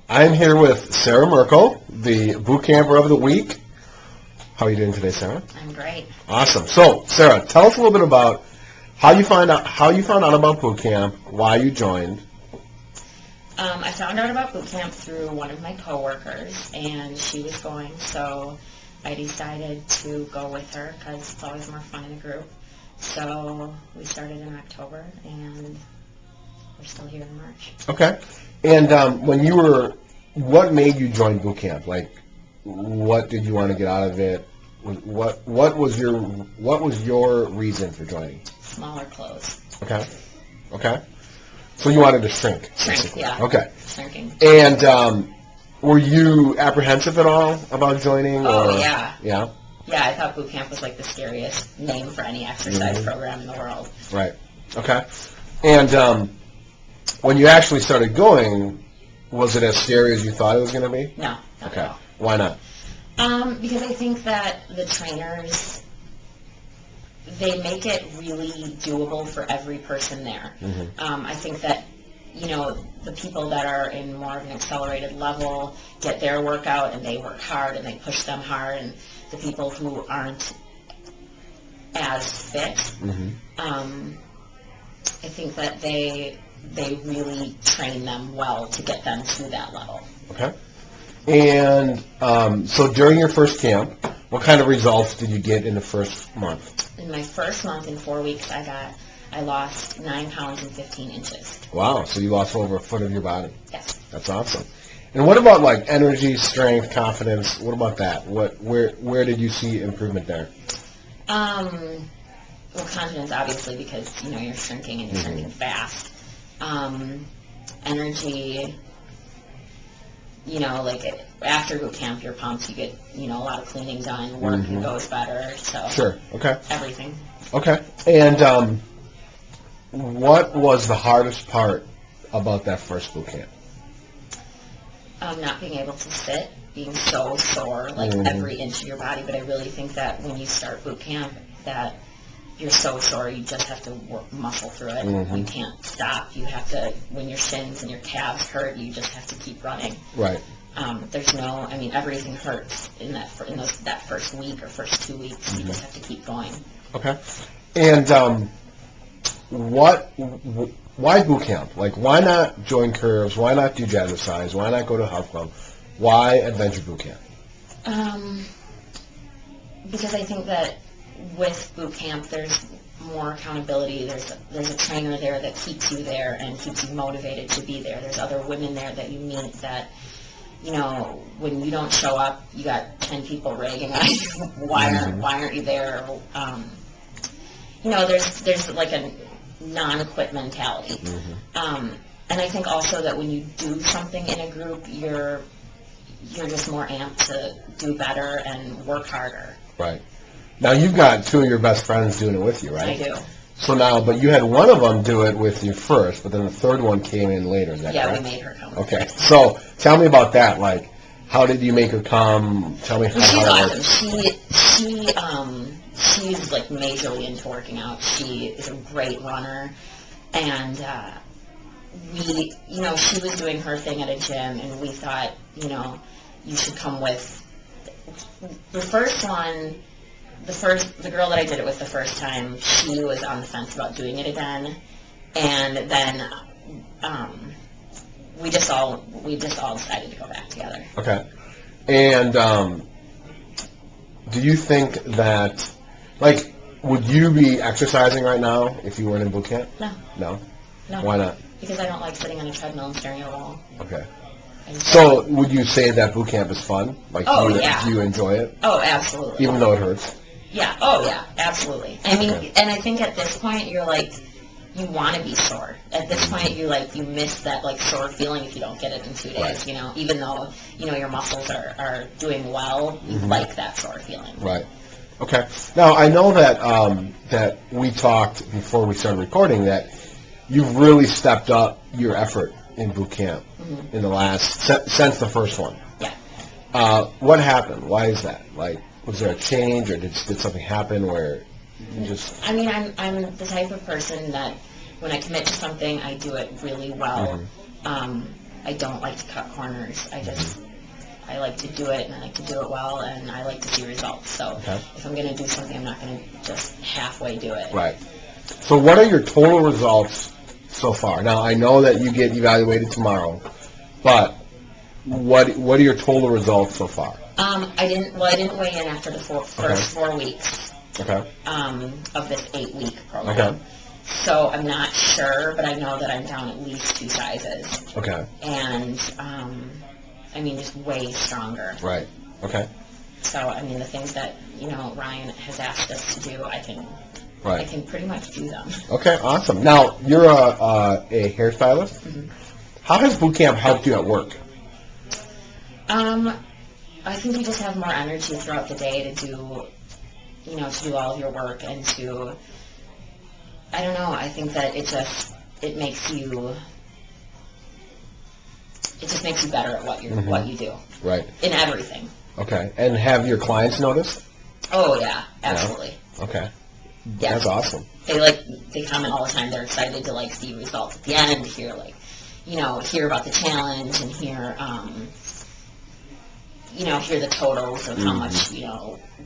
I'm here with Sarah Merkel, the boot camper of the week. How are you doing today, Sarah? I'm great. Awesome. So, Sarah, tell us a little bit about how you found out about boot camp, why you joined. I found out about boot camp through one of my coworkers, and she was going, so I decided to go with her because it's always more fun in a group. So we started in October, and we're still here in March. Okay. And what made you join boot camp? Like, what did you want to get out of it? What was your reason for joining? Smaller clothes. Okay. So you wanted to shrink. Shrink, basically. yeah. Okay. Shrinking. And were you apprehensive at all about joining? Oh, yeah. Yeah? Yeah, I thought boot camp was like the scariest name for any exercise program in the world. Right. Okay. And when you actually started going, was it as scary as you thought it was going to be? No, not Okay. at all. Why not? Because I think that the trainers, they make it really doable for every person there. I think that, the people that are in more of an accelerated level get their workout and they work hard and they push them hard, and the people who aren't as fit, I think that they really train them well to get them to that level. Okay. And so during your first camp, what kind of results did you get in the first month? In my first month, in 4 weeks, I lost 9 pounds and 15 inches. Wow, so you lost over a foot of your body. Yes. That's awesome. And what about like energy, strength, confidence? What about that? Where did you see improvement there? Well, confidence, obviously, because, you're shrinking and you're shrinking fast. Energy, like after boot camp, you're pumped. You get, a lot of cleaning done. Work goes better. So Sure. Okay. Everything. Okay. And what was the hardest part about that first boot camp? Not being able to sit, being so sore, like every inch of your body. But I really think that when you start boot camp, that you're so sore, you just have to muscle through it. You can't stop. You have to, when your shins and your calves hurt, you just have to keep running. Right. Everything hurts in that first week or first 2 weeks. You just have to keep going. Okay. And why boot camp? Like, why not join curves? Why not do jazzercise? Why not go to health club? Why adventure boot camp? Because I think that with boot camp, there's more accountability. There's a trainer there that keeps you there and keeps you motivated to be there. There's other women there that you meet that, when you don't show up, you got 10 people ragging on you. Why aren't you there? There's like a non-quit mentality. And I think also that when you do something in a group, you're just more amped to do better and work harder. Right. Now, you've got 2 of your best friends doing it with you, right? I do. So now, but you had one of them do it with you first, but then the third one came in later, is that correct? We made her come. Okay. So tell me about that. Like, how did you make her come? Tell me how She's it awesome. works. She's like majorly into working out. She is a great runner, and she was doing her thing at a gym, and we thought, you should come with. The first one, the girl that I did it with the first time, she was on the fence about doing it again, and then we just all decided to go back together. Okay. And do you think that, like, would you be exercising right now if you weren't in boot camp? No. Why not? Because I don't like sitting on a treadmill and staring at a wall. Okay. So would you say that boot camp is fun? Like, do you enjoy it? Oh, absolutely. Even though it hurts? Yeah. Oh, yeah. Absolutely. And I think at this point you're like, you want to be sore. At this point, you miss that sore feeling if you don't get it in 2 days. Right. Even though your muscles are doing well, you like that sore feeling. Right. Okay. Now I know that that we talked before we started recording that you've really stepped up your effort in boot camp in the last since the first one. Yeah. What happened? Why is that? Like, was there a change, or did something happen where you just? I mean, I'm the type of person that when I commit to something, I do it really well. I don't like to cut corners. I like to do it, and I like to do it well, and I like to see results. So if I'm going to do something, I'm not going to just halfway do it. Right. So what are your total results so far? Now, I know that you get evaluated tomorrow, but what are your total results so far? I didn't weigh in after the first 4 weeks of this 8-week program. Okay. So I'm not sure, but I know that I'm down at least 2 sizes. Okay. And, I mean, just way stronger. Right. Okay. So, I mean, the things that, Ryan has asked us to do, I can pretty much do them. Okay, awesome. Now, you're a hairstylist. Mm-hmm. How has boot camp helped you at work? I think you just have more energy throughout the day to do, to do all of your work and to, I don't know, I think that it just makes you better at what you do. Right. In everything. Okay. And have your clients noticed? Oh, yeah, absolutely. Yeah. Okay. Yeah. That's awesome. They comment all the time. They're excited to, see results at the end, hear about the challenge and hear the totals of how much,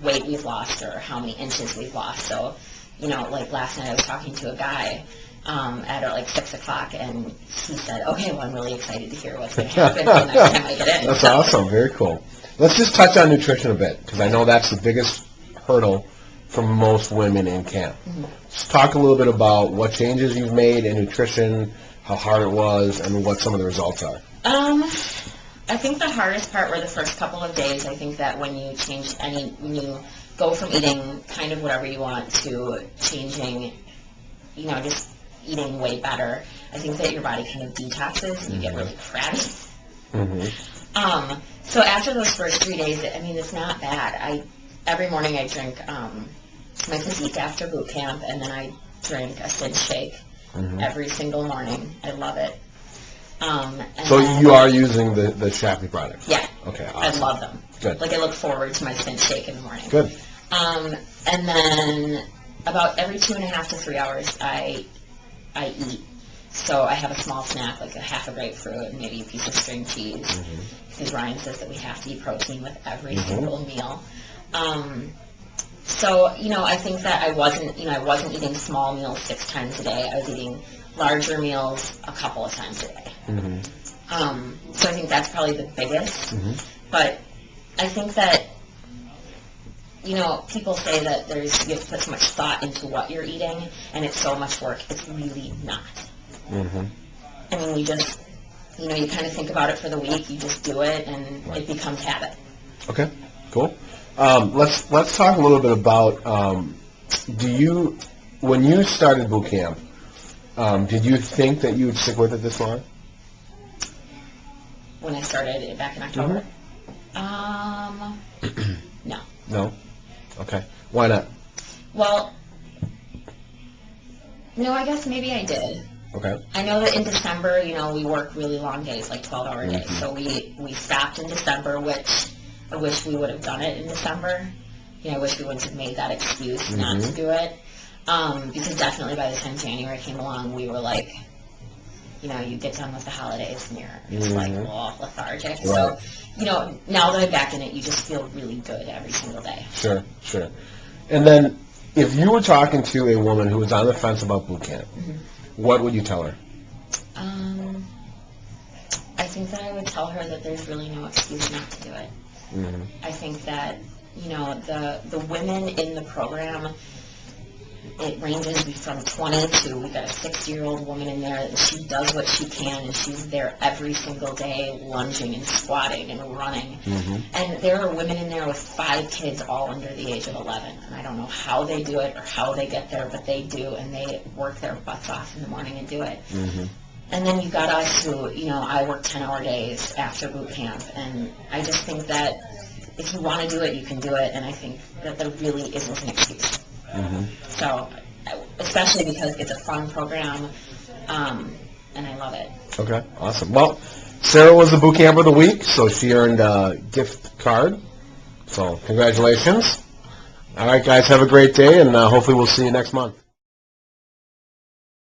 weight we've lost or how many inches we've lost. So, last night I was talking to a guy at 6 o'clock, and he said, okay, well, I'm really excited to hear what's going to happen the next time I get in. That's awesome. Very cool. Let's just touch on nutrition a bit, because I know that's the biggest hurdle for most women in camp. Mm-hmm. Just talk a little bit about what changes you've made in nutrition, how hard it was, and what some of the results are. I think the hardest part were the first couple of days. I think that when you go from eating kind of whatever you want to changing, just eating way better, I think that your body kind of detoxes and you get really crabby. Mm-hmm. So after those first 3 days, I mean, it's not bad. Every morning I drink my physique after boot camp, and then I drink a Sid shake every single morning. I love it. So you are using the Shapley products? Yeah. Okay, awesome. I love them. Good. I look forward to my Sid shake in the morning. Good. And then about every 2.5 to 3 hours, I eat. So I have a small snack, like a half a grapefruit and maybe a piece of string cheese, because Ryan says that we have to eat protein with every single meal. So, I think that I wasn't eating small meals 6 times a day. I was eating larger meals a couple of times a day. So I think that's probably the biggest. But I think that, people say that you have to put so much thought into what you're eating, and it's so much work. It's really not. I mean, you just, you kind of think about it for the week, you just do it, and it becomes habit. Okay, cool. Let's talk a little bit about, when you started boot camp, did you think that you would stick with it this long? When I started it back in October? No. No? Okay. Why not? Well, no, I guess maybe I did. Okay. I know that in December, we work really long days, like 12-hour days. So we stopped in December, which I wish we would have done it in December. I wish we wouldn't have made that excuse not to do it. Because definitely by the time January came along, we were like, you get done with the holidays and you're just lethargic. Right. So, now that I'm back in it, you just feel really good every single day. Sure. And then, if you were talking to a woman who was on the fence about boot camp, what would you tell her? I think that I would tell her that there's really no excuse not to do it. I think that, the women in the program, it ranges from 20 to, we've got a 60-year-old woman in there, and she does what she can, and she's there every single day lunging and squatting and running. And there are women in there with 5 kids all under the age of 11, and I don't know how they do it or how they get there, but they do, and they work their butts off in the morning and do it. And then you've got us who, I work 10-hour days after boot camp, and I just think that if you want to do it, you can do it, and I think that there really isn't an excuse. So, especially because it's a fun program, and I love it. Okay, awesome. Well, Sarah was the boot camp of the week, so she earned a gift card. So, congratulations. All right, guys, have a great day, and hopefully we'll see you next month.